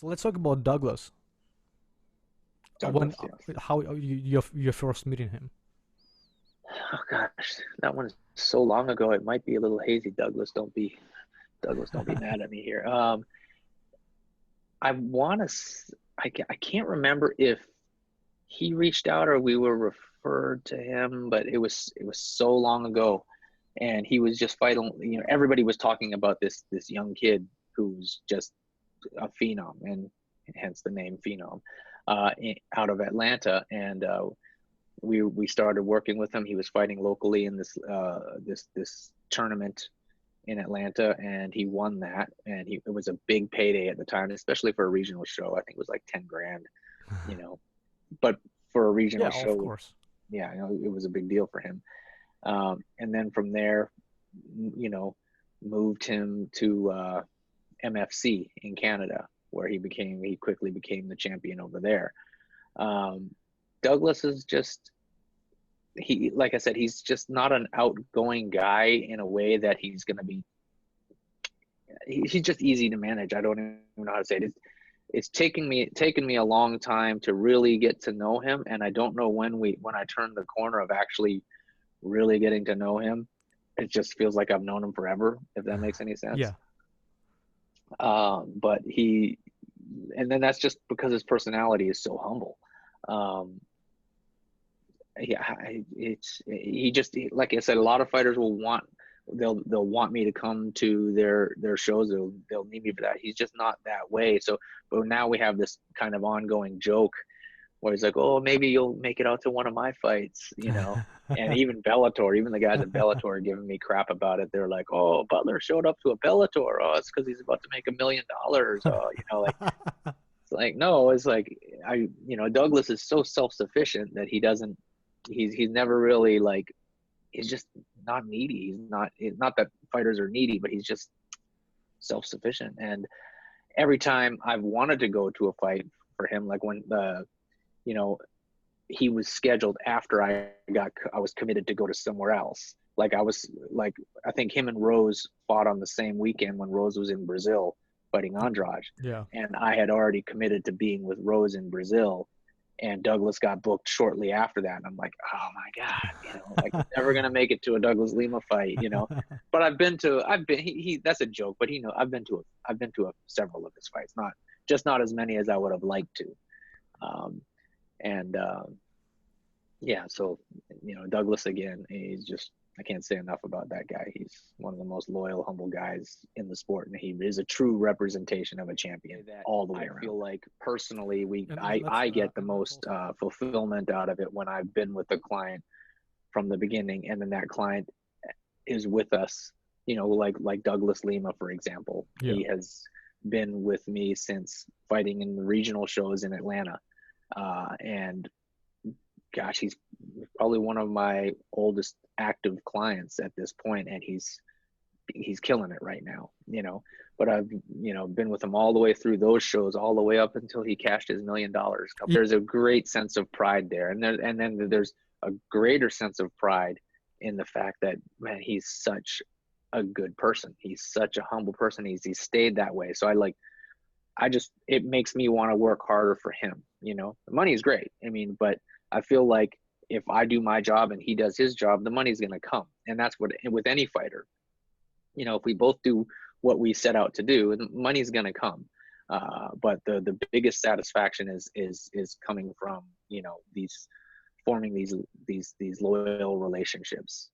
So let's talk about Douglas. When Douglas, yes. how you're first meeting him. Oh gosh, that one's so long ago. It might be a little hazy. Douglas, don't be mad at me here. I want to. I can't remember if he reached out or we were referred to him, but it was so long ago, and he was just fighting. Everybody was talking about this young kid who's just a phenom, and hence the name Phenom, out of Atlanta, and we started working with him. He was fighting locally in this tournament in Atlanta, and he won that. And it was a big payday at the time, especially for a regional show. I think it was like 10 grand, you know. But for a regional Yeah, of show, course. yeah, it was a big deal for him. And then from there, you know, moved him to MFC in Canada, where he quickly became the champion over there. Um, Douglas is just like I said, he's just not an outgoing guy in a way that he's going to be. He's just easy to manage. I don't even know how to say it. It's taken me a long time to really get to know him, and I don't know when I turn the corner of actually really getting to know him. It just feels like I've known him forever, if that makes any sense. Yeah. But and then that's just because his personality is so humble. Um, yeah, he just like I said, a lot of fighters they'll want me to come to their shows. They'll need me for that. He's just not that way. So, but now we have this kind of ongoing joke where he's like, "Oh, maybe you'll make it out to one of my fights." And even Bellator, even the guys at Bellator are giving me crap about it. They're like, "Oh, Butler showed up to a Bellator. Oh, it's because he's about to make $1 million. Oh, like it's like no, it's like Douglas is so self-sufficient that he doesn't. He's never really like he's just not needy. It's not that fighters are needy, but he's just self-sufficient. And every time I've wanted to go to a fight for him, like when you know, he was scheduled after I was committed to go to somewhere else. I think him and Rose fought on the same weekend when Rose was in Brazil fighting Andrade, Yeah. and I had already committed to being with Rose in Brazil, and Douglas got booked shortly after that. And I'm like, oh my God, like I'm never gonna make it to a Douglas Lima fight. But that's a joke, but I've been to several of his fights, not as many as I would have liked to. Um, and Yeah, so Douglas again, he's just I can't say enough about that guy. He's one of the most loyal, humble guys in the sport, and he is a true representation of a champion That all the way I feel around. like Personally, we and I get the and let's most also fulfillment out of it when I've been with the client from the beginning, and then that client is with us. Like Douglas Lima, for example. yeah. He has been with me since fighting in the regional shows in Atlanta, and gosh, he's probably one of my oldest active clients at this point, and he's killing it right now. But I've been with him all the way through those shows, all the way up until he cashed his $1 million. Yeah. There's a great sense of pride there, and then there's a greater sense of pride in the fact that, man, he's such a good person. He's such a humble person. He stayed that way. So it makes me want to work harder for him. The money is great. I mean, but I feel like if I do my job and he does his job, the money's going to come. And that's what, with any fighter, if we both do what we set out to do, the money's going to come. But the biggest satisfaction is coming from, these forming these loyal relationships.